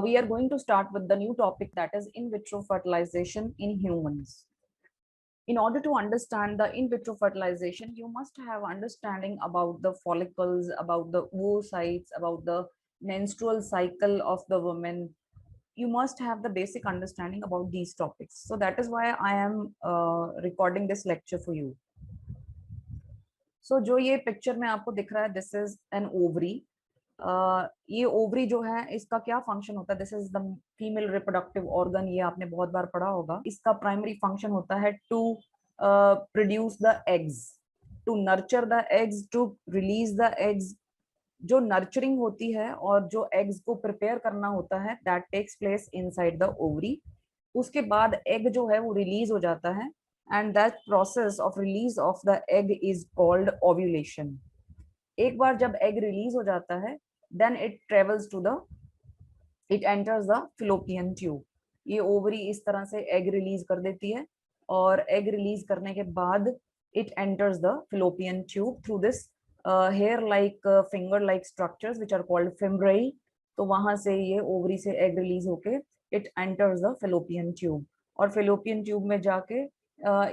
We are going to start with the new topic, that is in vitro fertilization in humans. In order to understand the in vitro fertilization, you must have understanding about the follicles, about the oocytes, about the menstrual cycle of the woman. You must have the basic understanding about these topics. So that is why I am recording this lecture for you. So जो ये picture में आपको दिख रहा है, this is an ovary. ये ovary जो है, इसका क्या फंक्शन होता है? This is the female reproductive organ. ये आपने बहुत बार पढ़ा होगा. इसका प्राइमरी फंक्शन होता है to produce the eggs, to nurture the eggs, to release the eggs. जो नर्चरिंग होती है और जो एग्स को प्रिपेयर करना होता है, that takes place inside the ovary. उसके बाद एग जो है वो रिलीज हो जाता है, and that process of release of the egg is called ovulation. एक बार जब egg release हो जाता है, then it enters the fallopian tube. ये ovary इस तरह से egg release कर देती है, और egg release करने के बाद it enters the fallopian tube through this hair-like finger-like structures which are called fimbriae. तो वहां से ये ovary से egg release होके it enters the fallopian tube, और fallopian tube में जाके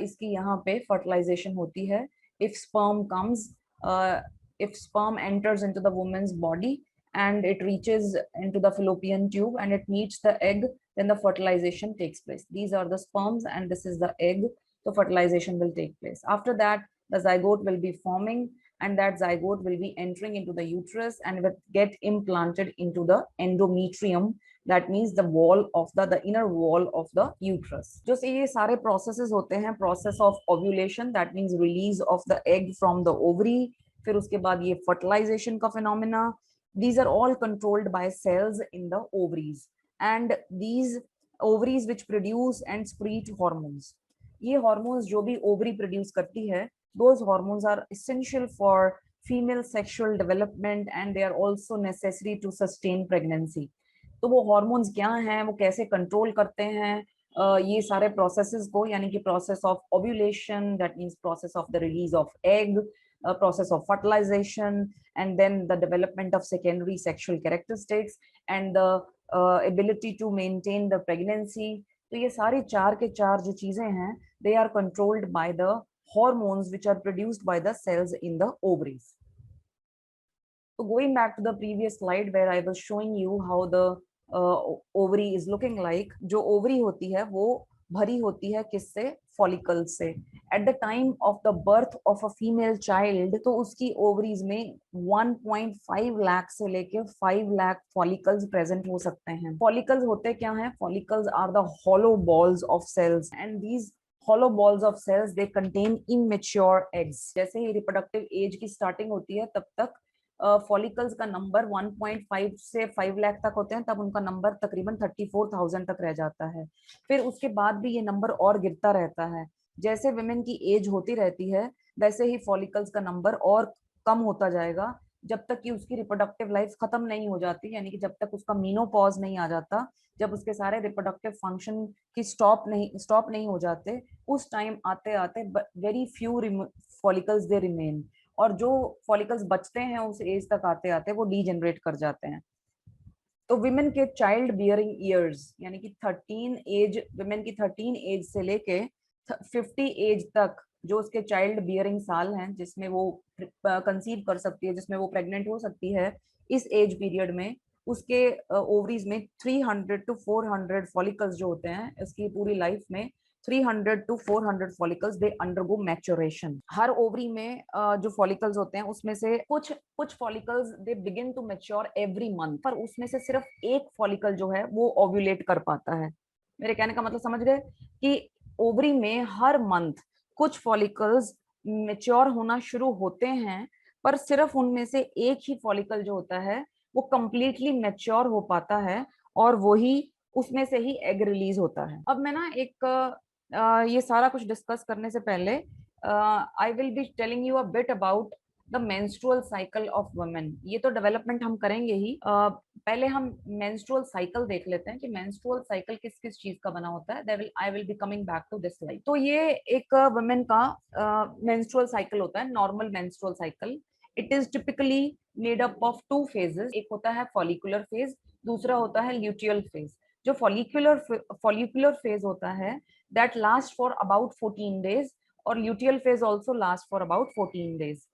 इसकी यहाँ पे fertilization होती है. If sperm enters into the woman's body and it reaches into the fallopian tube and it meets the egg, then the fertilization takes place. These are the sperms and this is the egg. So fertilization will take place. After that, the zygote will be forming, and that zygote will be entering into the uterus and will get implanted into the endometrium. That means the wall of the inner wall of the uterus. जो से ये सारे processes होते हैं, process of ovulation, that means release of the egg from the ovary. फिर उसके बाद ये fertilization का phenomena. These are all controlled by cells in the ovaries, and these ovaries which produce and secrete hormones. ये hormones जो भी ovary produce करती है, those hormones are essential for female sexual development and they are also necessary to sustain pregnancy. तो वो hormones क्या हैं, वो कैसे कंट्रोल करते हैं ये सारे प्रोसेसेस को, यानी कि process of ovulation, that means process of the release of egg, process of fertilization, and then the development of secondary sexual characteristics and the ability to maintain the pregnancy. तो ये सारी चार के चार जो चीजें हैं, they are controlled by the hormones which are produced by the cells in the ovaries. So going back to the previous slide where I was showing you how the ovary is looking like. जो ovary होती है वो भरी होती है किससे? follicles से. At the time of the birth of a female child, तो उसकी ovaries में 1.5 लाख से लेके 5 लाख follicles present हो सकते हैं. Follicles होते क्या हैं? Follicles are the hollow balls of cells, and these hollow balls of cells they contain immature eggs. जैसे ही reproductive age की starting होती है, तब तक फॉलिकल्स का नंबर 1.5 से 5 लाख तक होते हैं, तब उनका नंबर तकरीबन 34,000 तक रह जाता है. फिर उसके बाद भी ये नंबर और गिरता रहता है. जैसे विमेन की एज होती रहती है, वैसे ही फॉलिकल्स का नंबर और कम होता जाएगा, जब तक कि उसकी रिप्रोडक्टिव लाइफ खत्म नहीं हो जाती, यानी कि जब तक उसका मीनोपॉज नहीं आ जाता, जब उसके सारे रिप्रोडक्टिव फंक्शन की स्टॉप नहीं हो जाते, उस टाइम आते आते very few follicles they remain, और जो फॉलिकल्स बचते हैं उस एज तक आते आते वो डीजेनरेट कर जाते हैं. तो विमेन के चाइल्ड बियरिंग ईयर्स, यानी कि 13 एज, विमेन की 13 एज से लेके 50 एज तक जो उसके चाइल्ड बियरिंग साल हैं, जिसमें वो कंसीव कर सकती है, जिसमें वो प्रेग्नेंट हो सकती है, इस एज पीरियड में उसके ओवरीज में 300 to 400 फॉलिकल्स जो होते हैं, उसकी पूरी लाइफ में 300 to 400 follicles they undergo maturation. Her ovary में जो follicles होते हैं उसमें से कुछ follicles they begin to mature every month, पर उसमें से सिर्फ एक follicle जो है वो ovulate कर पाता है. मेरे कहने का मतलब समझ गए कि ओवरी में हर मंथ कुछ follicles mature होना शुरू होते हैं, पर सिर्फ उनमें से एक ही follicle जो होता है वो completely mature हो पाता है, और वही उसमें से ही egg release होता है. अब मैं ना एक ये सारा कुछ डिस्कस करने से पहले आई will be telling you a bit about the menstrual cycle of women. ये तो डेवलपमेंट हम करेंगे ही, पहले हम मेंस्ट्रुअल साइकिल देख लेते हैं कि मेंस्ट्रुअल साइकिल किस किस चीज का बना होता है. I will be coming back to this slide. तो ये एक वुमेन का मेंस्ट्रुअल साइकिल होता है, normal menstrual cycle. It is typically made up of 2 phases. एक होता है फॉलिकुलर फेज, दूसरा होता है ल्यूटियल फेज। जो फॉलिकुलर फेज होता है that last for about 14 days, और luteal phase also last for about 14 days.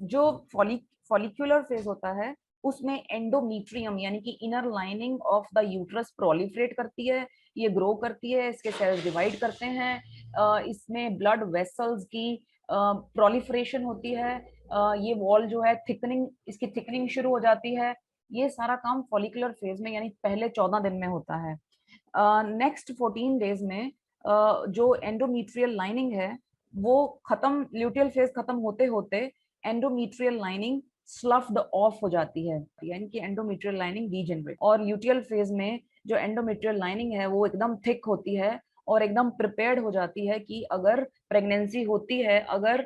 जो फॉलिकुलर फेज होता है उसमें एंडोमीट्रियम यानी कि inner lining of the uterus proliferate करती है, ये ग्रो करती है, इसके सेल्स डिवाइड करते हैं, इसमें ब्लड वेसल्स की प्रोलिफरेशन होती है, ये वॉल जो है थिकनिंग, इसकी थिकनिंग शुरू हो जाती है। ये सारा काम फॉलिकुलर फेज में यानी पहले 14 दिन में होता है। नेक्स्ट 14 डेज में जो एंडोमीट्रियल लाइनिंग है वो खत्म, ल्यूटियल फेज खत्म होते होते एंडोमीट्रियल लाइनिंग स्लफ्ड ऑफ हो जाती है, यानी कि एंडोमीट्रियल लाइनिंग डीजेनरेट। और ल्यूटियल फेज में जो एंडोमीट्रियल लाइनिंग है वो एकदम थिक होती है और एकदम प्रिपेयर्ड हो जाती है कि अगर प्रेगनेंसी होती है, अगर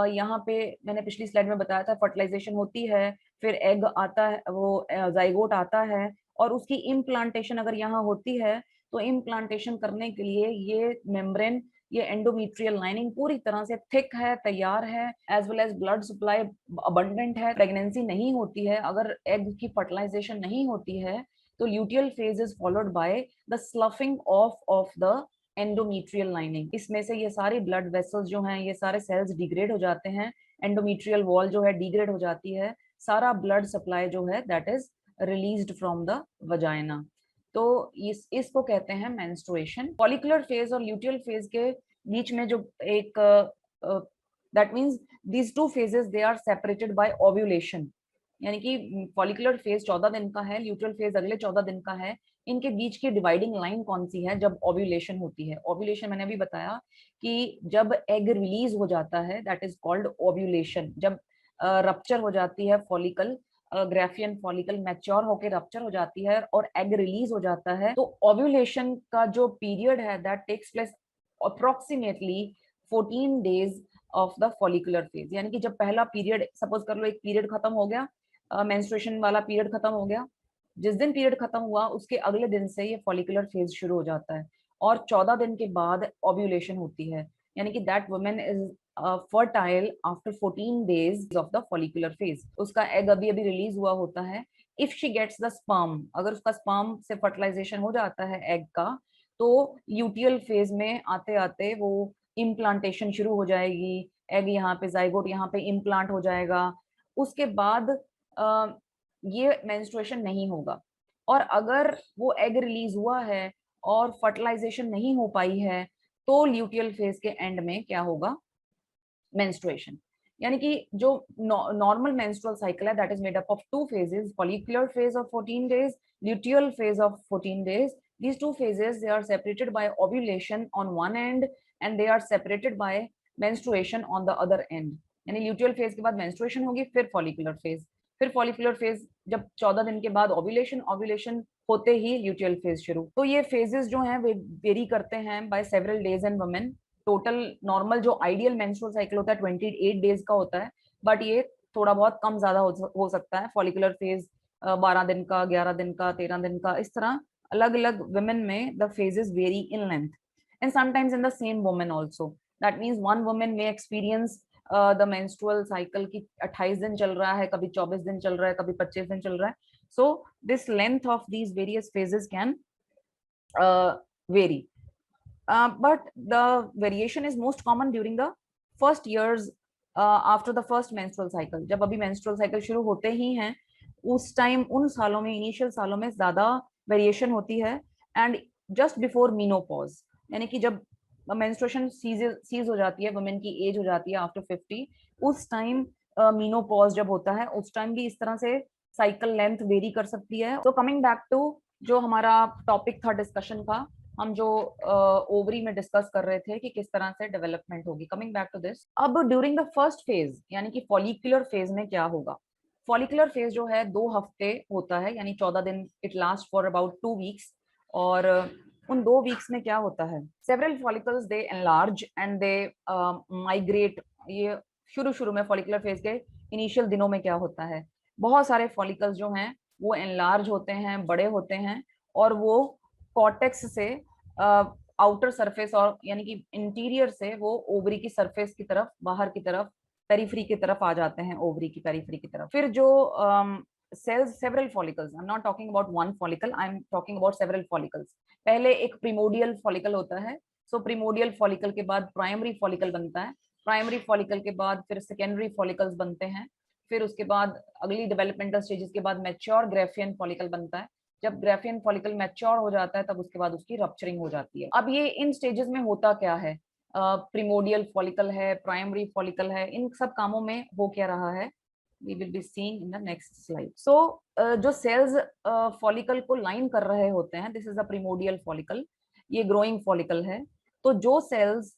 यहाँ पे मैंने पिछली स्लाइड में बताया था फर्टिलाइजेशन होती है, फिर एग आता है, वो जाइगोट आता है, और उसकी इम्प्लांटेशन अगर यहाँ होती है तो इम्प्लांटेशन करने के लिए ये मेम्ब्रेन, ये एंडोमीट्रियल लाइनिंग पूरी तरह से थिक है, तैयार है, as well as blood supply abundant है। प्रेगनेंसी नहीं होती है, अगर एग की फर्टिलाइजेशन नहीं होती है, तो luteal phase is followed by the sloughing of the endometrial lining. इसमें से ये सारे ब्लड वेसल्स जो हैं, ये सारे सेल्स डिग्रेड हो जाते हैं, एंडोमीट्रियल वॉल जो है डिग्रेड हो जाती है, सारा ब्लड सप्लाई जो है that is released from the vagina. तो इसको कहते हैं मेंस्ट्रुएशन। फॉलिकुलर फेज और ल्यूटियल फेज के बीच में जो एक that means these two phases they are separated by ovulation, यानी कि फॉलिकुलर फेज 14 दिन का है, ल्यूटियल फेज अगले 14 दिन का है। इनके बीच की डिवाइडिंग लाइन कौन सी है? जब ओव्यूलेशन होती है। ओव्यूलेशन मैंने अभी बताया कि जब एग रिलीज हो जाता है दैट इज कॉल्ड ओव्यूलेशन। जब रप्चर हो जाती है फॉलिकल, ग्राफियन फॉलिकल मैच्योर होकर रप्चर हो जाती है और एग रिलीज हो जाता है, तो ओव्यूलेशन का जो पीरियड है that takes place approximately 14 days of the follicular phase. यानी कि जब पहला पीरियड, सपोज कर लो एक पीरियड खत्म हो गया, मेंस्ट्रुएशन वाला पीरियड खत्म हो गया, जिस दिन पीरियड खत्म हुआ उसके अगले दिन से ये फॉलिकुलर फेज शुरू हो जाता है, और 14 दिन के बाद ओव्यूलेशन होती है, यानी कि that women is fertile after 14 days of the follicular phase. उसका एग अभी अभी रिलीज हुआ होता है। If she gets the sperm, अगर उसका स्पर्म से फर्टिलाइजेशन हो जाता है एग का, तो ल्यूटियल फेज में आते आते वो इम्प्लांटेशन शुरू हो जाएगी, एग यहाँ पे, जाइगोट यहाँ पे इम्प्लांट हो जाएगा। उसके बाद ये मेंस्ट्रुएशन नहीं होगा। और अगर वो एग रिलीज हुआ है और फर्टिलाइजेशन नहीं हो पाई है, तो ल्यूटियल फेज के एंड में क्या होगा? मेंस्ट्रुएशन। यानी कि जो नॉर्मल मेंस्ट्रुअल साइकिल है that is made up of two phases, follicular phase of 14 days, luteal phase of 14 days. These two phases, they are separated by ovulation on one end and they are separated by menstruation on the other end. यानी luteal phase के बाद menstruation होगी, फिर follicular phase, फिर follicular phase जब 14 दिन के बाद ovulation, ovulation होते ही luteal phase शुरू। तो ये phases जो हैं वे वेरी करते हैं by several days and women। Total normal जो आइडियल मेंस्ट्रुअल साइकिल होता है 28 डेज का होता है, बट ये थोड़ा बहुत कम ज्यादा हो सकता है। फॉलिकुलर फेज 12 दिन का, 11 दिन का, 13 दिन का, इस तरह अलग अलग वुमेन में the phases very in length and sometimes in the same women also. That means one women में एक्सपीरियंस द मेंस्ट्रुअल साइकिल की 28 दिन चल रहा है, कभी 24 दिन चल रहा है, कभी 25 दिन चल रहा है। So this length of these various phases can vary. But the variation is most common during the first years after the first menstrual cycle. जब अभी menstrual cycle शुरू होते ही हैं, उस टाइम, उन सालों में, इनिशियल सालों में ज्यादा वेरिएशन होती है। एंड जस्ट बिफोर मीनोपॉज, यानी कि जब मेंस्ट्रुएशन सीज हो जाती है, वुमेन की एज हो जाती है आफ्टर 50, उस टाइम मीनोपॉज जब होता है, उस टाइम भी इस तरह से साइकिल लेंथ वेरी कर सकती है। तो कमिंग बैक टू जो हमारा टॉपिक था डिस्कशन का, हम जो ओवरी में डिस्कस कर रहे थे कि किस तरह से डेवलपमेंट होगी। कमिंग बैक टू दिस, अब ड्यूरिंग द फर्स्ट फेज यानी कि फॉलिकुलर फेज में क्या होगा? फॉलिकुलर फेज जो है 2 हफ्ते होता है, यानी 14 दिन, it last for about 2 weeks. और उन 2 वीक्स में क्या होता है? Several follicles they enlarge and they migrate. ये शुरू शुरू में फॉलिकुलर फेज के इनिशियल दिनों में क्या होता है? बहुत सारे फॉलिकल्स जो हैं वो एनलार्ज होते हैं, बड़े होते हैं, और वो कॉर्टेक्स से आउटर सरफेस, और यानी कि इंटीरियर से वो ओवरी की सरफेस की तरफ, बाहर की तरफ, पेरिफेरी की तरफ आ जाते हैं, ओवरी की पेरिफेरी की तरफ। फिर जो cells several follicles. I'm not talking about one follicle, I'm talking about several follicles. पहले एक primordial follicle होता है, so primordial follicle के बाद primary follicle बनता है, primary follicle के बाद फिर secondary follicles बनते हैं, फिर उसके बाद अगली developmental stages के बाद mature Graafian follicle बनता है. जब Graafian follicle mature हो जाता है तब उसके बाद उसकी rupturing हो जाती है. अब ये इन stages में होता क्या है? Primordial follicle है, primary follicle है, इन सब कामों में हो क्या रहा है? We will be seeing in the next slide. So जो cells follicle को line कर रहे होते हैं, this is the primordial follicle, ये growing follicle है. तो जो cells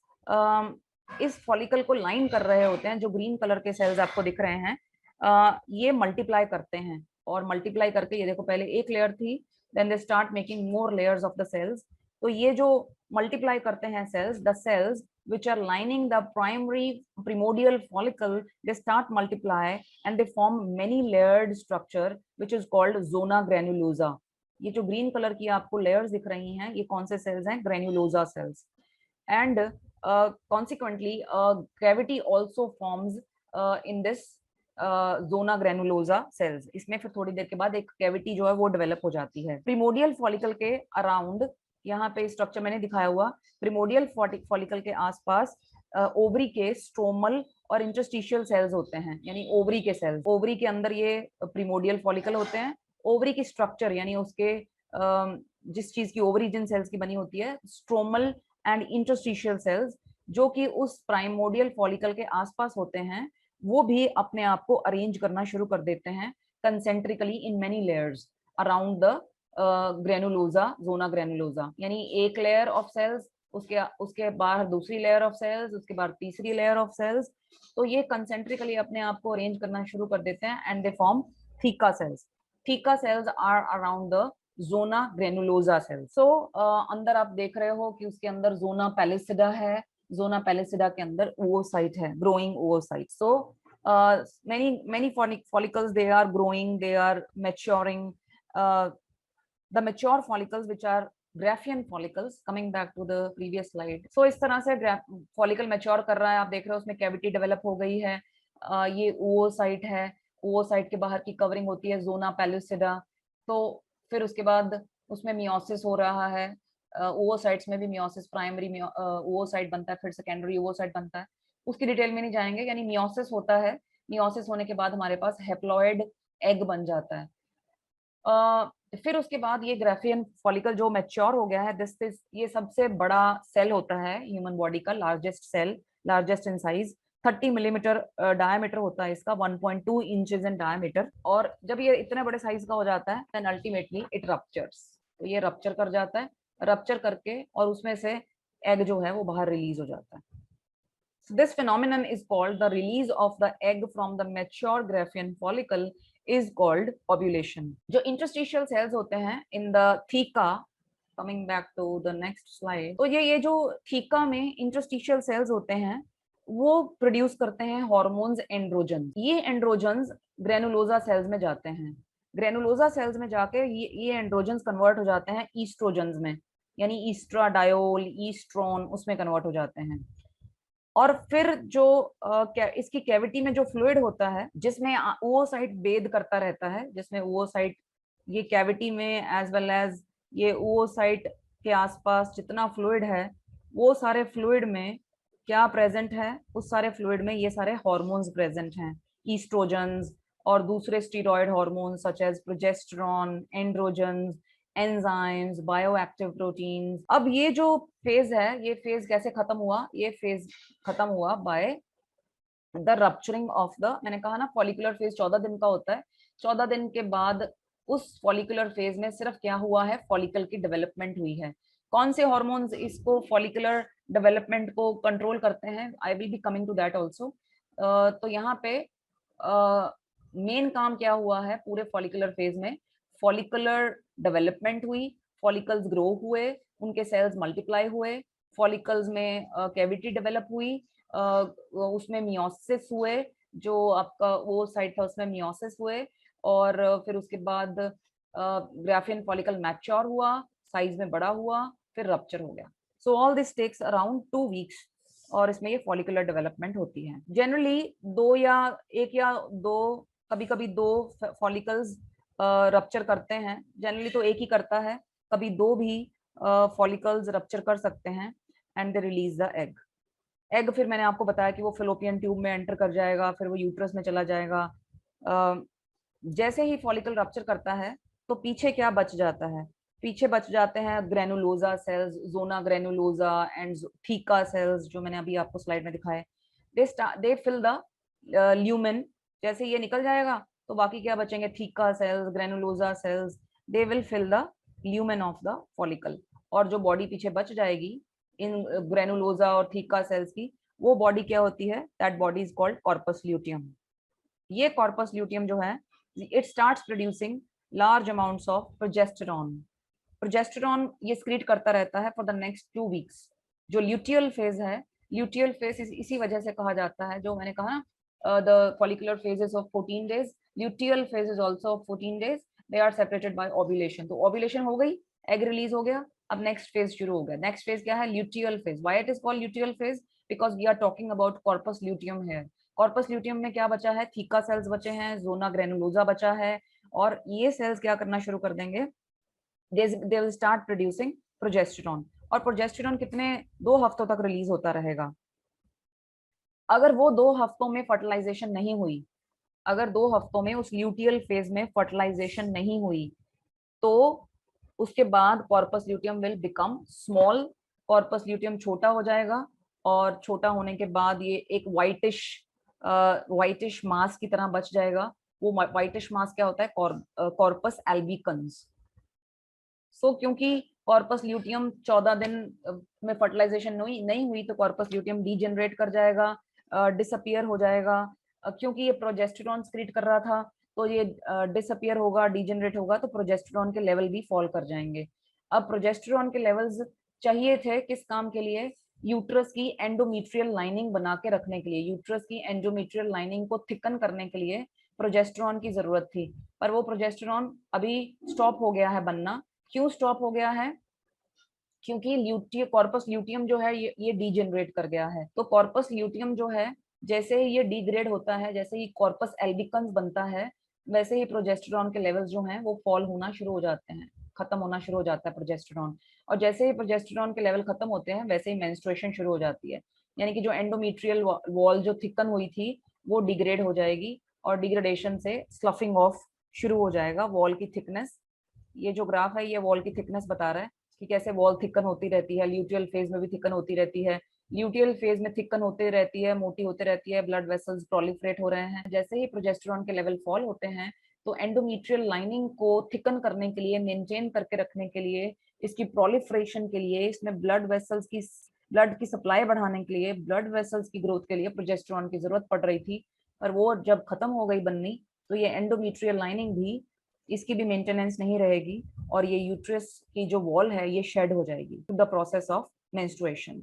इस follicle को line कर रहे होते हैं, जो green color के cells आपको दिख रहे हैं, ये multiply करते हैं और multiply करके ये देखो पहले एक layer थी, then they start making more layers of the cells. तो ये जो multiply करते हैं cells, the cells which are lining the primordial follicle, they start multiply and they form many layered structure which is called zona granulosa. ये जो green color की आपको layers दिख रही हैं, ये कौन से cells हैं? Granulosa cells. And consequently cavity also forms in this zona granulosa cells. इसमें फिर थोड़ी देर के बाद एक cavity जो है वो develop हो जाती है. Primordial follicle के around, यहाँ पे स्ट्रक्चर मैंने दिखाया हुआ, प्रिमोडियल फॉलिकल के आसपास ओवरी के स्ट्रोमल और इंटरस्टिशियल सेल्स होते हैं, यानी ओवरी के सेल्स. ओवरी के अंदर ये प्रिमोडियल फॉलिकल होते हैं. ओवरी की स्ट्रक्चर यानी उसके जिस चीज की ओवरी जिन सेल्स की बनी होती है, स्ट्रोमल एंड इंटरस्टिशियल सेल्स, जो कि उस प्राइमोडियल फॉलिकल के आसपास होते हैं, वो भी अपने आप को अरेंज करना शुरू कर देते हैं concentrically in many layers around the granulosa, zona granulosa. यानी एक लेयर ऑफ सेल्स, उसके बाहर दूसरी लेयर ऑफ सेल्स, उसके बाद तीसरी लेयर ऑफ सेल्स. तो ये कंसेंट्रिकली अपने आप को अरेंज करना शुरू कर देते हैं and they form theca cells. Theca cells are around the zona granulosa cells. So अंदर आप देख रहे हो कि उसके अंदर जोना पैलिसिडा है. जोना पैलिसिडा के अंदर ओवोसाइट है, growing ओवोसाइट. So many follicles, they are growing, they are maturing. The mature follicles which are Graafian follicles, coming back to the previous slide. So इस तरह से follicle mature कर रहा है, आप देख रहे हो उसमें cavity develop हो गई है. ये oocyte है, oocyte के बाहर की covering होती है zona pellucida. तो फिर उसके बाद उसमें meiosis हो रहा है. oocytes में भी meiosis, primary oocyte बनता है, फिर secondary oocyte बनता है. उसकी डिटेल में नहीं जाएंगे. यानी meiosis होता है, meiosis होने के बाद हमारे पास haploid egg बन जाता है. फिर उसके बाद ये ग्राफियन फॉलिकल जो मैच्योर हो गया है, ये सबसे बड़ा सेल होता है ह्यूमन बॉडी का, largest cell, largest in size, 30 millimetre diameter होता है इसका, 1.2 इंचेस इन डायमीटर. और जब ये इतने बड़े साइज का हो जाता है, देन अल्टीमेटली इट रप्चर्स. तो ये रप्चर कर जाता है, रप्चर करके और उसमें से एग जो है वो बाहर रिलीज हो जाता है. So this phenomenon is called the release of the egg from the mature Graafian follicle is called ovulation. जो interstitial cells होते हैं in the theca, coming back to the next slide, तो ये जो theca में interstitial cells होते हैं, वो प्रोड्यूस करते हैं हॉर्मोन्स एंड्रोजन. ये एंड्रोजन्स ग्रेनुलोजा सेल्स में जाते हैं. ग्रेनुलोजा सेल्स में जाके ये एंड्रोजन्स कन्वर्ट हो जाते हैं ईस्ट्रोजन्स में, यानी ईस्ट्राडायोल, ईस्ट्रोन, उसमें कन्वर्ट हो जाते हैं. और फिर जो इसकी कैविटी में जो फ्लूइड होता है, जिसमें oocyte बेद करता रहता है, जिसमें oocyte ये कैविटी में एज वेल एज ये oocyte के आसपास जितना फ्लूइड है, वो सारे फ्लूइड में क्या प्रेजेंट है? उस सारे फ्लूइड में ये सारे हॉर्मोन्स प्रेजेंट हैं, ईस्ट्रोजन्स और दूसरे steroid hormones such as progesterone, androgens, enzymes, bioactive proteins. अब ये जो फेज है, ये फेज कैसे खत्म हुआ? ये फेज खत्म हुआ by the rupturing of the, मैंने कहा ना फॉलिकुलर फेज 14 दिन का होता है. 14 दिन के बाद उस फॉलिकुलर फेज में सिर्फ क्या हुआ है? फॉलिकल की डेवलपमेंट हुई है. कौन से हॉर्मोन्स इसको फॉलिकुलर डेवलपमेंट को कंट्रोल करते हैं? I will be coming to that also. तो यहाँ पे मेन काम क्या हुआ है पूरे फॉलिकुलर फेज में? फॉलिकुलर डेवलपमेंट हुई, फॉलिकल्स ग्रो हुए, उनके सेल्स मल्टीप्लाई हुए, फॉलिकल्स में कैविटी डेवलप हुई, उसमें मियोसिस हुए, जो आपका वो साइड था उसमें मियोसिस हुए, और फिर उसके बाद ग्राफियन फॉलिकल मैच्योर हुआ, साइज में बड़ा हुआ, फिर रप्चर हो गया. So all this takes around 2 weeks और इसमें ये फॉलिकुलर डेवलपमेंट होती है. जनरली 1 या 2 कभी कभी 2 फॉलिकल्स रप्चर करते हैं, जनरली तो एक ही करता है, कभी 2 भी फॉलिकल्स रप्चर कर सकते हैं and they release the egg. Egg फिर मैंने आपको बताया कि वो फेलोपियन ट्यूब में एंटर कर जाएगा, फिर वो यूट्रस में चला जाएगा। जैसे ही फॉलिकल रप्चर करता है तो पीछे क्या बच जाता है, पीछे बच जाते हैं granulosa cells, zona granulosa and theca cells, जो मैंने अभी आपको स्लाइड में दिखाए। They fill the lumen. जैसे ये निकल जाएगा तो बाकी क्या बचेंगे, theca cells, granulosa cells, they will fill the lumen of the follicle. और जो बॉडी पीछे बच जाएगी इन ग्रेनुलोजा और थीका सेल्स की, वो बॉडी क्या होती है, that body is called corpus luteum. ये कॉर्पस ल्यूटियम जो है, it starts producing large amounts of progesterone. Progesterone ये स्क्रीट करता रहता है फॉर द नेक्स्ट 2 वीक्स। जो ल्यूटियल फेज है, ल्यूटियल फेज इसी वजह से कहा जाता है, जो मैंने कहा ना, the follicular phases of 14 days, luteal phase is also of 14 days, they are separated by ovulation. तो ओव्यूलेशन हो गई, एग रिलीज हो गया, अब नेक्स्ट फेज शुरू हो गया। नेक्स्ट फेज क्या है, luteal phase. Why it is called luteal phase, because we are talking about corpus luteum है। कॉर्पस ल्यूटियम में क्या बचा है, थीका सेल्स बचे हैं, जोना ग्रेनुलोजा बचा है, और ये सेल्स क्या करना शुरू कर देंगे, they will start producing progesterone। और प्रोजेस्टेरॉन कितने, 2 हफ्तों तक रिलीज होता रहेगा। अगर वो 2 हफ्तों में फर्टिलाइजेशन नहीं हुई, अगर 2 हफ्तों में उस ल्यूटियल फेज में फर्टिलाइजेशन नहीं हुई, तो उसके बाद corpus luteum will become small. Corpus luteum छोटा हो जाएगा, और छोटा होने के बाद ये एक व्हाइटिश मास की तरह बच जाएगा। वो व्हाइटिश मास क्या होता है, कॉर्पस एल्बिकन्स। सो क्योंकि कॉर्पस ल्यूटियम 14 दिन में फर्टिलाइजेशन नहीं हुई, तो कॉर्पस ल्यूटियम डीजेनरेट कर जाएगा, डिसअपियर हो जाएगा। क्योंकि ये प्रोजेस्टेरॉन स्क्रीट कर रहा था, तो ये डिसअपियर होगा, डीजेनरेट होगा, तो प्रोजेस्टेरॉन के लेवल भी फॉल कर जाएंगे। अब प्रोजेस्टेरॉन के लेवल्स चाहिए थे किस काम के लिए, यूट्रस की एंडोमेट्रियल लाइनिंग बना के रखने के लिए, यूट्रस की एंडोमेट्रियल लाइनिंग को थिकन करने के लिए प्रोजेस्टेरॉन की जरूरत थी। पर वो प्रोजेस्टेरॉन अभी स्टॉप हो गया है बनना। क्यों स्टॉप हो गया है, क्योंकि कॉर्पस ल्यूटियम जो है ये डीजेनरेट कर गया है। तो कॉर्पस ल्यूटियम जो है, जैसे ही ये डिग्रेड होता है, जैसे ही कॉर्पस एल्बिकन्स बनता है, वैसे ही प्रोजेस्टेरॉन के लेवल्स जो हैं वो फॉल होना शुरू हो जाते हैं, खत्म होना शुरू हो जाता है प्रोजेस्टेरॉन। और जैसे ही प्रोजेस्टेरॉन के लेवल खत्म होते हैं, वैसे ही मेंस्ट्रुएशन शुरू हो जाती है। यानी कि जो एंडोमेट्रियल वॉल जो थिकन हुई थी, वो डिग्रेड हो जाएगी, और डिग्रेडेशन से स्लफिंग ऑफ शुरू हो जाएगा वॉल की थिकनेस। ये जो ग्राफ है, ये वॉल की थिकनेस बता रहा है कि कैसे वॉल थिकन होती रहती है, ल्यूटियल फेज में भी थिकन होती रहती है। ल्यूटियल फेज में थिकन होते रहती है, मोटी होती रहती है, ब्लड वेसल्स प्रोलिफरेट हो रहे हैं। जैसे ही प्रोजेस्टेरॉन के लेवल फॉल होते हैं, तो एंडोमेट्रियल लाइनिंग को थिकन करने के लिए, मेंटेन करके रखने के लिए, इसकी प्रोलिफरेशन के लिए, इसमें ब्लड की सप्लाई बढ़ाने के लिए, ब्लड वेसल्स की ग्रोथ के लिए प्रोजेस्टेरॉन की जरूरत पड़ रही थी। पर वो जब खत्म हो गई बननी, तो ये एंडोमेट्रियल लाइनिंग भी, इसकी भी मेंटेनेंस नहीं रहेगी, और ये यूट्रस की जो वॉल है ये शेड हो जाएगी to the process of menstruation.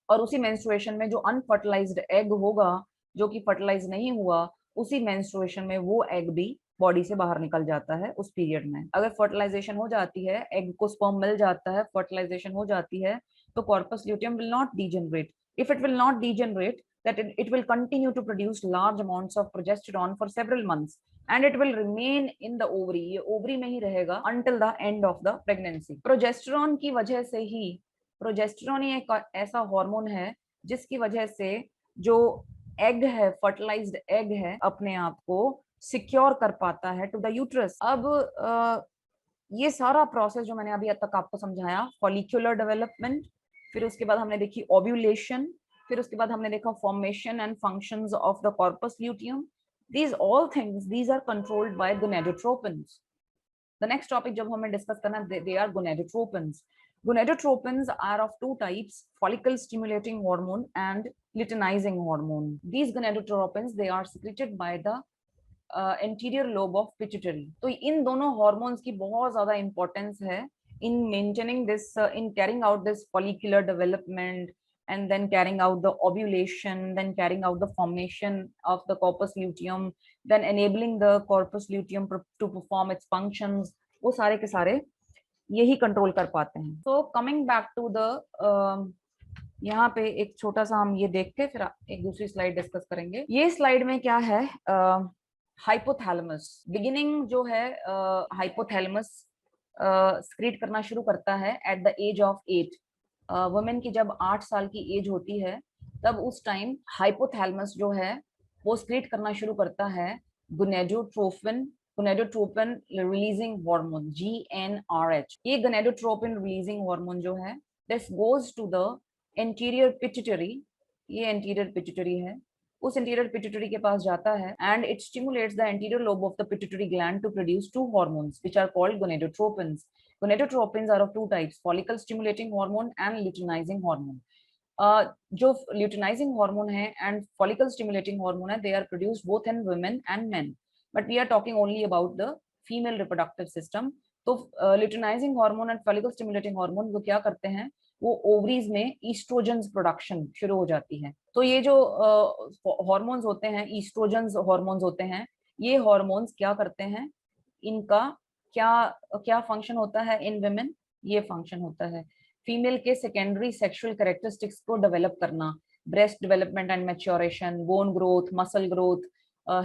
और उसी मेंस्ट्रुएशन में जो अनफर्टिलाइज्ड एग होगा, जो कि फर्टिलाइज नहीं हुआ, उसी मेंस्ट्रुएशन में वो एग भी बॉडी से बाहर निकल जाता है उस पीरियड में। अगर फर्टिलाइजेशन हो जाती है, एग को स्पर्म मिल जाता है, फर्टिलाइजेशन हो जाती है, तो corpus luteum will not degenerate. If it will not degenerate, that it will continue to produce large amounts of progesterone for several months, and it will remain in the ovary, ये ovary में ही रहेगा until the end of the pregnancy। Progesterone की वजह से ही, progesterone ही एक ऐसा hormone है जिसकी वजह से जो एग है, फर्टिलाइज्ड एग है, अपने आप को सिक्योर कर पाता है टू द यूट्रस। अब ये सारा प्रोसेस जो मैंने अभी तक आपको समझाया, फॉलिक्यूलर डेवलपमेंट, फिर उसके बाद हमने देखी ओव्यूलेशन, फिर उसके बाद हमने देखा formation and functions of the corpus luteum. these all things, these are controlled by gonadotropins। the next topic जब हमें डिस्कस करना, they are gonadotropins। gonadotropins are of 2 types, follicle stimulating hormone and luteinizing hormone। these gonadotropins, they are secreted by the anterior lobe of pituitary. तो इन दोनों hormones की बहुत ज्यादा importance है in maintaining this, in carrying out this follicular development, and then carrying out the ovulation, then carrying out the formation of the corpus luteum, then enabling the corpus luteum to perform its functions। वो सारे के सारे यही control कर पाते हैं। so coming back to the यहाँ पे एक छोटा सा हम ये देख के फिर एक दूसरी स्लाइड डिस्कस करेंगे। ये स्लाइड में क्या है, हाइपोथैलेमस, बिगिनिंग जो है हाइपोथैलेमस स्क्रीट करना शुरू करता है at the age of 8। Women की जब 8 साल की एज होती है तब उस टाइम हाइपोथैलेमस जो है वो स्क्रीट करना शुरू करता है gonadotropin, gonadotropin releasing hormone GnRH। ये गोनेडोट्रोपिन रिलीजिंग हार्मोन जो है this goes to the anterior pituitary, ये एंटीरियर पिट्यूटरी है, उस एंटीरियर पिट्यूटरी के पास जाता है and it stimulates the anterior lobe of the pituitary gland to produce two hormones which are called gonadotropins. Gonadotropins are of two types, follicle stimulating hormone and luteinizing hormone. जो luteinizing hormone है and follicle stimulating hormone है, they are produced both in women and men, but we are talking only about the female reproductive system. तो luteinizing hormone and follicle stimulating hormone वो क्या करते हैं, वो ovaries में ईस्ट्रोजन्स production शुरू हो जाती है। तो ये जो हार्मोन्स होते हैं, ईस्ट्रोजन्स हार्मोन्स होते हैं, ये हार्मोन्स क्या करते हैं, इनका क्या क्या फंक्शन होता है इन विमेन, ये फंक्शन होता है फीमेल के सेकेंडरी सेक्सुअल कैरेक्टरिस्टिक्स को डेवलप करना, breast development and maturation, bone growth, muscle growth,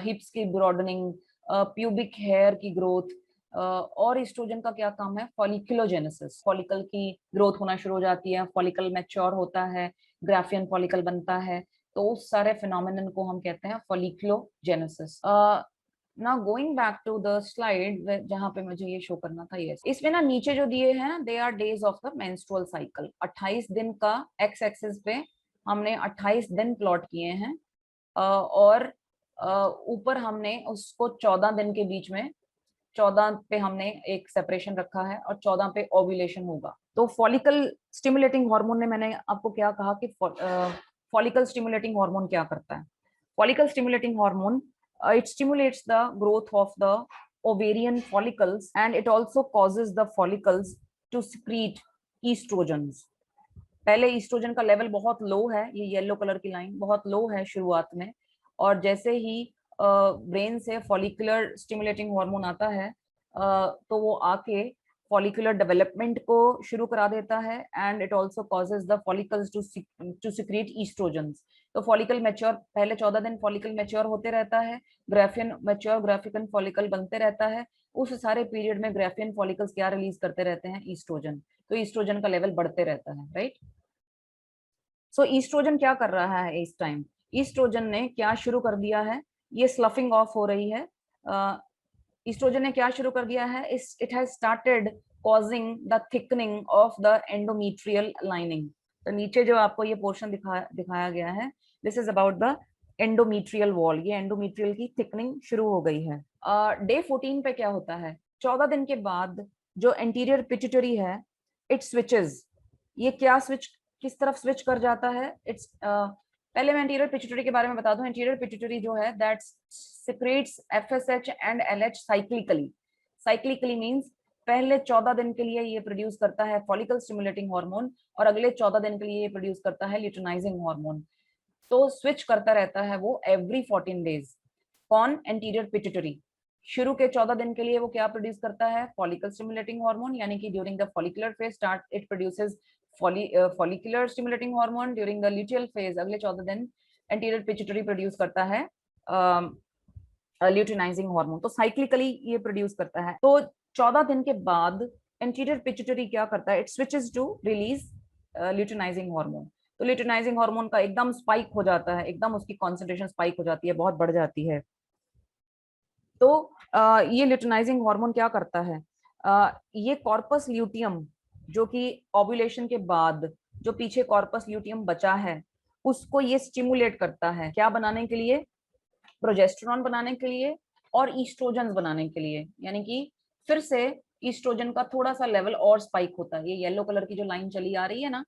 हिप्स की ब्रॉडनिंग, प्यूबिक हेयर की ग्रोथ। और एस्ट्रोजन का क्या काम है, फॉलिकुलोजेनेसिस, फॉलिकल की ग्रोथ होना शुरू हो जाती है, फॉलिकल मैच्योर होता है, ग्राफियन फॉलिकल बनता है, तो उस सारे फिनोमिनन को हम कहते हैं फॉलिकुलोजेनेसिस। ना going back to the slide जहां पे मुझे ये शो करना था, ये इसमें ना नीचे जो दिए हैं ना, they are days of the menstrual cycle. 28 दिन का एक्स एक्सिस पे हमने 28 दिन प्लॉट किए हैं और ऊपर हमने उसको 14 दिन के बीच में 14 पे हमने एक सेपरेशन रखा है और 14 पे ओव्यूलेशन होगा। तो फॉलिकल स्टिमुलेटिंग हार्मोन ने, मैंने आपको क्या कहा कि फॉलिकल स्टिमुलेटिंग हार्मोन क्या करता है। Follicle stimulating hormone it stimulates the growth of the ovarian follicles and it also causes the follicles to secrete estrogens. पहले ईस्ट्रोजन का लेवल बहुत लो है, ये येलो कलर की लाइन बहुत लो है शुरुआत में, और जैसे ही ब्रेन से फॉलिकुलर स्टिमुलेटिंग हार्मोन आता है तो वो आके फॉलिकुलर डेवलपमेंट को शुरू करा देता है and it also causes the follicles to secrete estrogens. तो फॉलिकल मैच्योर, पहले 14 दिन फॉलिकल मैच्योर होते रहता है, ग्राफियन मैच्योर, ग्राफिकन फॉलिकल बनते रहता है, उस सारे पीरियड में ग्राफियन फॉलिकल्स क्या रिलीज करते रहते हैं, ईस्ट्रोजन। तो ईस्ट्रोजन का लेवल बढ़ते रहता है, राइट। सो ईस्ट्रोजन क्या कर रहा है इस टाइम, ईस्ट्रोजन ने क्या शुरू कर दिया है, ये स्लफिंग ऑफ हो रही है। ईस्ट्रोजन ने क्या शुरू कर दिया है, it has started causing the thickening of the endometrial lining. तो नीचे जो आपको ये पोर्शन दिखाया गया है, this is about the endometrial wall, ये एंडोमेट्रियल की थिकनिंग शुरू हो गई है। डे 14 पे क्या होता है, 14 दिन के बाद जो एंटीरियर पिट्यूटरी है इट स्विचेस, ये क्या स्विच, किस तरफ स्विच कर जाता है, इट्स पहले मैं एंटीरियर पिट्यूटरी के बारे में बता दूं। एंटीरियर पिट्यूटरी जो है that secretes FSH and LH cyclically. Cyclically means पहले 14 दिन के लिए ये प्रोड्यूस करता है फॉलिकल स्टिमुलेटिंग हार्मोन और अगले 14 दिन के लिए ये प्रोड्यूस करता है ल्यूटिनाइजिंग हार्मोन। तो स्विच करता रहता है वो एवरी 14 डेज। कौन, एंटीरियर पिट्यूटरी। शुरू के 14 दिन के लिए वो क्या प्रोड्यूस करता है, फॉलिकल स्टिमुलेटिंग हार्मोन, यानी कि during the follicular phase start it produces follicular stimulating hormone, during the luteal phase अगले 14 दिन anterior pituitary प्रोड्यूस करता है luteinizing hormone। तो साइक्लिकली ये प्रोड्यूस करता है। तो 14 दिन के बाद anterior pituitary क्या करता है, it switches to release luteinizing hormone। तो luteinizing hormone का एकदम स्पाइक हो जाता है, एकदम उसकी कॉन्सेंट्रेशन स्पाइक हो जाती है, बहुत बढ़ जाती है। तो ये luteinizing hormone क्या करता है, ये कॉर्पस ल्यूटियम जो कि ओव्यूलेशन के बाद जो पीछे कॉर्पस ल्यूटियम बचा है उसको ये स्टिमुलेट करता है, क्या बनाने के लिए, प्रोजेस्टेरॉन बनाने के लिए और ईस्ट्रोजन बनाने के लिए। यानी कि फिर से ईस्ट्रोजन का थोड़ा सा लेवल और स्पाइक होता है। ये येलो कलर की जो लाइन चली आ रही है ना,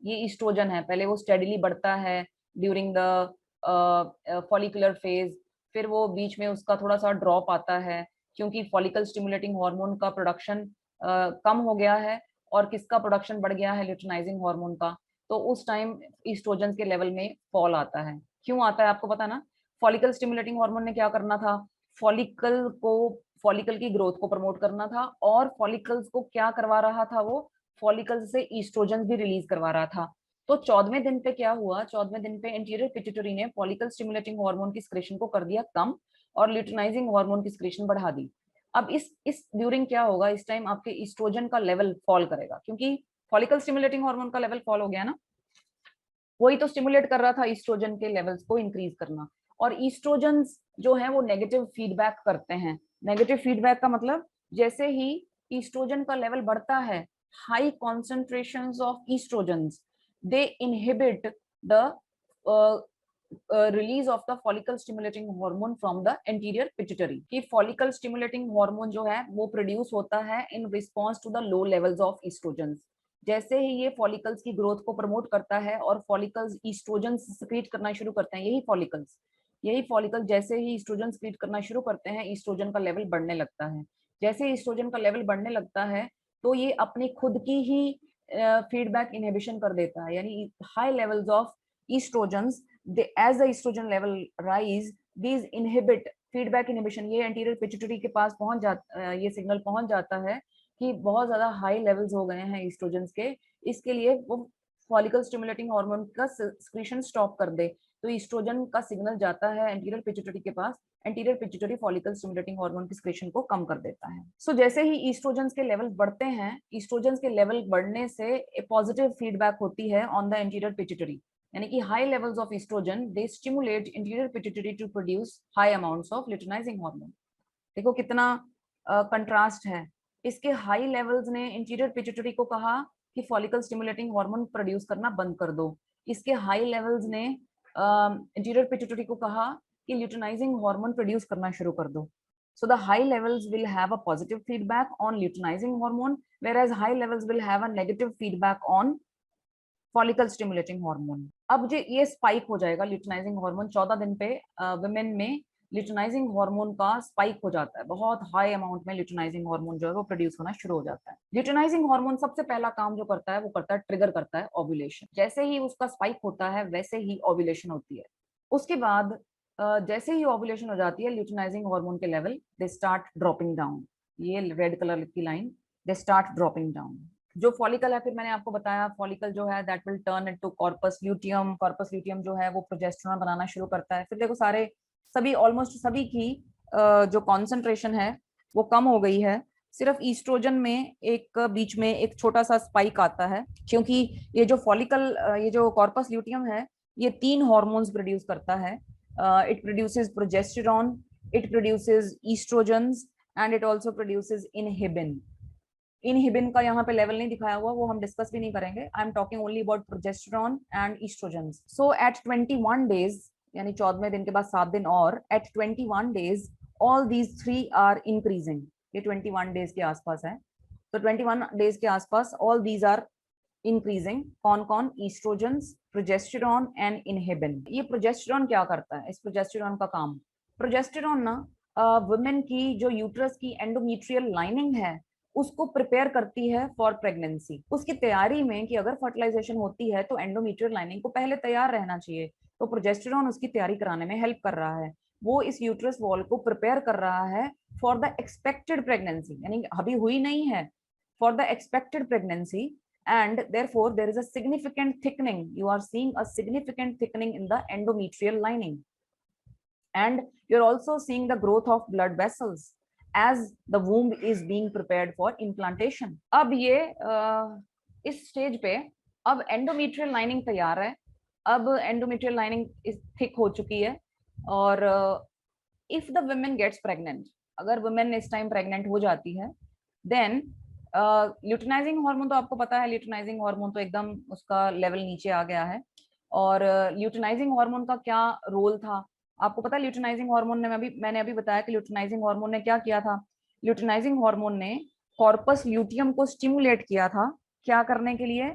ये ईस्ट्रोजन है, पहले वो स्टेडीली बढ़ता है ड्यूरिंग द फॉलिकुलर फेज, फिर वो बीच में उसका थोड़ा सा ड्रॉप आता है क्योंकि फॉलिकल स्टिमुलेटिंग हार्मोन का प्रोडक्शन कम हो गया है और किसका प्रोडक्शन बढ़ गया है, ल्यूटिनाइजिंग हार्मोन का। तो उस टाइम ईस्ट्रोजन के लेवल में फॉल आता है। क्यों आता है आपको पता ना, फॉलिकल स्टिमुलेटिंग हार्मोन ने क्या करना था, फॉलिकल की ग्रोथ को प्रमोट करना था और फॉलिकल्स को क्या करवा रहा था, वो फॉलिकल से ईस्ट्रोजन भी रिलीज करवा रहा था। तो 14वें दिन पे क्या हुआ, 14वें दिन पे एंटीरियर पिट्यूटरी ने फॉलिकल स्टिमुलेटिंग हार्मोन की सिक्रेशन को कर दिया कम और ल्यूटिनाइजिंग हार्मोन की सिक्रीशन बढ़ा दी। अब इस ड्यूरिंग क्या होगा, इस टाइम आपके ईस्ट्रोजन का लेवल फॉल करेगा, क्योंकि फॉलिकल स्टिमुलेटिंग हार्मोन का लेवल फॉल हो गया ना, वही तो स्टिमुलेट कर रहा था ईस्ट्रोजन के लेवल्स को इंक्रीज करना। और ईस्ट्रोजन जो है वो नेगेटिव फीडबैक करते हैं। नेगेटिव फीडबैक का मतलब जैसे ही ईस्ट्रोजन का लेवल बढ़ता है, high concentrations of estrogens, they inhibit the release of the follicle stimulating hormone from the anterior pituitary. कि फॉलिकल स्टिमुलेटिंग हार्मोन जो है वो प्रोड्यूस होता है in response to the low levels of estrogen. जैसे ही ये फॉलिकल्स की ग्रोथ को प्रमोट करता है और फॉलिकल्स ईस्ट्रोजन सिक्रीट करना शुरू करते हैं, यही फॉलिकल जैसे ही ईस्ट्रोजन सिक्रीट करना शुरू करते हैं, ईस्ट्रोजन का लेवल बढ़ने लगता है। जैसे ईस्ट्रोजन का लेवल बढ़ने लगता है तो ये अपनी खुद की ही फीडबैक इनहिबिशन कर देता है, यानी high levels of estrogens, as the estrogen level rise, these inhibit feedback inhibition। ये एंटीरियर पिट्यूटरी के पास पहुंच जाता, ये सिग्नल पहुंच जाता है कि बहुत ज्यादा हाई लेवल्स हो गए हैं ईस्ट्रोजन के, इसके लिए वो फॉलिकल स्टिमुलेटिंग हार्मोन का सिक्रीशन स्टॉप कर दे। तो ईस्ट्रोजन का सिग्नल जाता है एंटीरियर पिट्यूटरी के पास, anterior pituitary follicle stimulating hormone की सिक्रीशन को कम कर देता है। सो जैसे ही ईस्ट्रोजन के लेवल बढ़ते हैं, ईस्ट्रोजन के लेवल बढ़ने से पॉजिटिव फीडबैक होती है ऑन द एंटीरियर पिट्यूटरी, यानी कि high levels of estrogen they stimulate interior pituitary to produce high amounts of luteinizing hormone. देखो कितना कंट्रास्ट है। इसके हाई लेवल्स ने इंटीरियर पिट्यूटरी को कहा कि फॉलिकल स्टिमुलेटिंग हार्मोन प्रोड्यूस करना बंद कर दो, इसके हाई लेवल्स ने इंटीरियर पिट्यूटरी को कहा कि ल्यूटिनाइजिंग हार्मोन प्रोड्यूस करना शुरू कर दो। So the high levels will have a positive feedback on luteinizing hormone, whereas high levels will have a negative feedback on follicle stimulating hormone. अब ये स्पाइक हो जाएगा ल्यूटिनाइजिंग हार्मोन 14 दिन पे, वुमेन में ल्यूटिनाइजिंग हार्मोन का स्पाइक हो जाता है, बहुत हाई अमाउंट में ल्यूटिनाइजिंग हार्मोन जो है वो प्रोड्यूस होना शुरू हो जाता है। ल्यूटिनाइजिंग हार्मोन सबसे पहला काम जो करता है वो करता है, ट्रिगर करता है ओव्यूलेशन। जैसे ही उसका स्पाइक होता है वैसे ही ओव्यूलेशन होती है। उसके बाद जैसे ही ओव्यूलेशन हो जाती है, ल्यूटिनाइजिंग हार्मोन के level they start dropping down. ये रेड कलर की line, they start dropping down. जो फॉलिकल है, फिर मैंने आपको बताया फॉलिकल जो है that will turn into corpus luteum. Corpus luteum जो है वो प्रोजेस्टेरोन बनाना शुरू करता है। फिर देखो सारे सभी ऑलमोस्ट सभी की जो कॉन्सेंट्रेशन है वो कम हो गई है। सिर्फ ईस्ट्रोजन में एक बीच में एक छोटा सा स्पाइक आता है, क्योंकि ये जो फॉलिकल ये जो कॉर्पस ल्यूटियम है ये 3 हॉर्मोन्स प्रोड्यूस करता है। It produces progesterone, it produces estrogens and it also produces inhibin. Inhibin का यहाँ पे लेवल नहीं दिखाया हुआ, वो हम डिस्कस भी नहीं करेंगे। I am talking only about progesterone and estrogens. So at 21 days, यानी 14वें दिन के बाद 7 दिन और, at 21 days all these 3 are increasing. ये 21 डेज के आसपास है, तो 21 डेज के आसपास ऑल दीज आर इंक्रीजिंग। कौन कौन? Estrogens, progesterone and inhibin. ये प्रोजेस्टेरोन क्या करता है? इस प्रोजेस्टेरोन का काम, प्रोजेस्टेरोन ना वुमेन की जो यूट्रस की एंडोमेट्रियल लाइनिंग है उसको प्रिपेयर करती है फॉर प्रेगनेंसी। उसकी तैयारी में कि अगर फर्टिलाइजेशन होती है तो एंडोमेट्रियल लाइनिंग को पहले तैयार रहना चाहिए, तो प्रोजेस्टेरोन उसकी तैयारी कराने में हेल्प कर रहा है। वो इस यूट्रस वॉल को प्रिपेयर कर रहा है फॉर द एक्सपेक्टेड प्रेगनेंसी, यानी अभी हुई नहीं है, for the expected pregnancy. And therefore there is a significant thickening, you are seeing a significant thickening in the endometrial lining, and you're also seeing the growth of blood vessels as the womb is being prepared for implantation। अब ये इस stage पे अब endometrial lining तैयार है, अब endometrial lining thick हो चुकी है। और if the women gets pregnant, अगर वुमेन इस टाइम प्रेग्नेंट हो जाती है, देन ल्यूटिनाइजिंग हार्मोन तो आपको पता है, ल्यूटिनाइजिंग हार्मोन तो एकदम उसका लेवल नीचे आ गया है। और ल्यूटिनाइजिंग हार्मोन का क्या रोल था आपको पता है? ल्यूटिनाइजिंग हार्मोन ने मैंने अभी बताया कि ल्यूटिनाइजिंग हार्मोन ने क्या किया था। ल्यूटिनाइजिंग हार्मोन ने कॉर्पस ल्यूटियम को स्टिमुलेट किया था, क्या करने के लिए?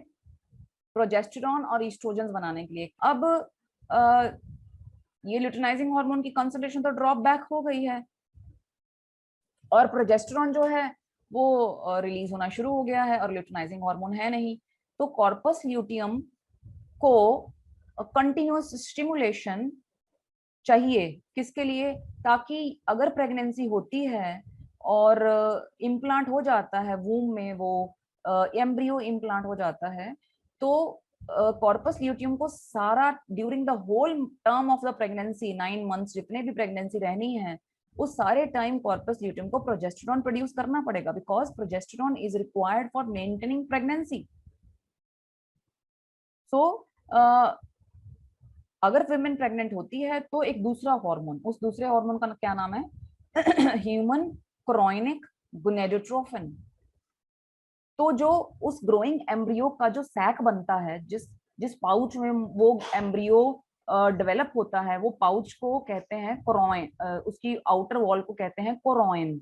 प्रोजेस्टेरोन और ईस्ट्रोजन बनाने के लिए। अब ये ल्यूटिनाइजिंग हार्मोन की कंसंट्रेशन तो ड्रॉप बैक हो गई है और प्रोजेस्टेरोन जो है वो रिलीज होना शुरू हो गया है और ल्यूटिनाइजिंग हार्मोन है नहीं। तो कॉर्पस ल्यूटियम को कंटिन्यूअस स्टिमुलेशन चाहिए, किसके लिए? ताकि अगर प्रेगनेंसी होती है और इम्प्लांट हो जाता है वूम में, वो एम्ब्रियो इम्प्लांट हो जाता है, तो कॉर्पस ल्यूटियम को सारा during the whole term of the pregnancy, 9 months जितने भी प्रेगनेंसी रहनी है, उस सारे टाइम कॉर्पस ल्यूटियम को प्रोजेस्टेरॉन प्रोड्यूस करना पड़ेगा, because progesterone is required for maintaining pregnancy. So अगर विमेन प्रेग्नेंट होती है तो एक दूसरा हार्मोन, उस दूसरे हार्मोन का क्या नाम है? Human chorionic gonadotrophin. तो जो उस ग्रोइंग एम्ब्रियो का जो सैक बनता है, जिस जिस पाउच में वो एम्ब्रियो डेवलप होता है, वो पाउच को कहते हैं कोरोइन, उसकी आउटर वॉल को कहते हैं कोरोइन.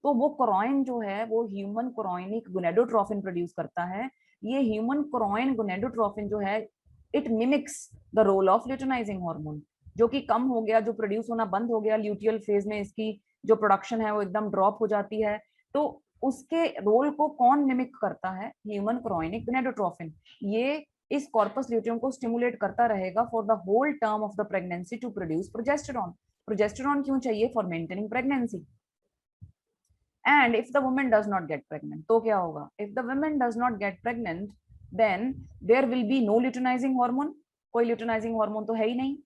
तो वो कोरोइन जो है वो ह्यूमन कोरोनिक गोनेडोट्रोफिन प्रोड्यूस करता है. ये ह्यूमन कोरोइन गोनेडोट्रोफिन जो है, it mimics the role of luteinizing hormone, जो कि कम हो गया, जो प्रोड्यूस होना बंद हो गया ल्यूटियल फेज में, इसकी जो प्रोडक्शन है वो एकदम ड्रॉप हो जाती है. तो उसके रोल को कौन मिमिक करता है? Human chorionic gonadotrophin. ये इस कॉर्पस ल्यूटियम को स्टिमुलेट करता रहेगा for the whole term of the pregnancy to produce progesterone. Progesterone क्यों चाहिए? For maintaining pregnancy. And if the woman does not get pregnant, तो क्या होगा? If the woman does not get pregnant, then there will be no luteinizing hormone. कोई luteinizing hormone तो है ही नहीं.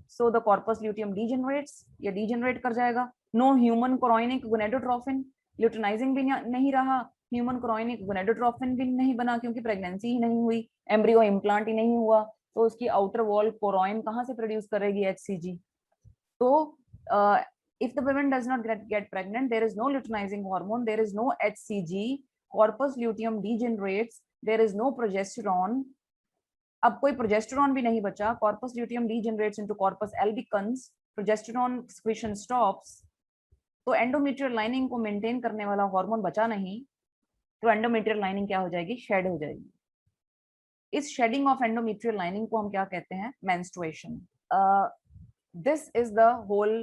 So the corpus luteum degenerates, ये degenerate कर जाएगा. No human chorionic gonadotrophin, luteinizing भी नहीं रहा, ह्यूमन कोरोनिक गोनेडोट्रोफिन भी नहीं बना, क्योंकि प्रेगनेंसी ही नहीं हुई, एम्ब्रियो इम्प्लांट ही नहीं हुआ. तो उसकी आउटर वॉल कोरोइन कहाँ से प्रोड्यूस करेगी? HCG. तो if the woman does not get pregnant, there is no luteinizing hormone, there is no HCG, corpus luteum degenerates, there is no progesterone. अब कोई प्रोजेस्टेरॉन भी नहीं बचा, corpus luteum degenerates into corpus albicans, progesterone secretion stops. तो endometrial lining को maintain करने वाला hormone बचा नहीं, तो एंडोमेट्रियल लाइनिंग क्या हो जाएगी? शेड हो जाएगी. इस शेडिंग ऑफ एंडोमेट्रियल लाइनिंग को हम क्या कहते हैं? Menstruation. This is the whole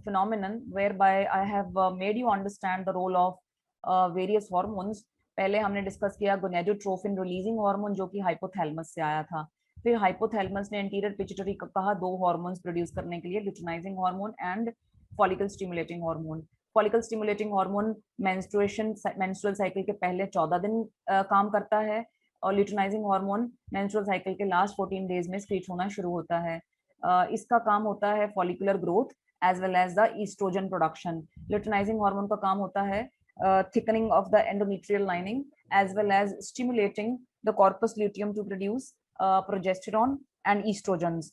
phenomenon whereby I have made you understand the role of various hormones. पहले हमने डिस्कस किया गोनेडोट्रोफिन रिलीजिंग हार्मोन, जो कि हाइपोथैलेमस से आया था. फिर हाइपोथैलेमस ने एंटीरियर पिट्यूटरी को कहा दो हार्मोन्स प्रोड्यूस करने के लिए, luteinizing hormone and follicle stimulating hormone. Follicle stimulating hormone menstrual cycle के पहले 14 दिन काम करता है, और ल्यूटिनाइजिंग हार्मोन मेंस्ट्रुअल साइकिल के लास्ट 14 डेज में स्क्रीट होना शुरू होता है. इसका काम होता है follicular growth as well as the estrogen production. Luteinizing hormone का काम होता है thickening of the endometrial lining as well as stimulating the corpus luteum to produce progesterone and estrogens.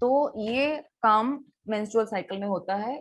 तो ये काम मेंस्ट्रुअल साइकिल में होता है.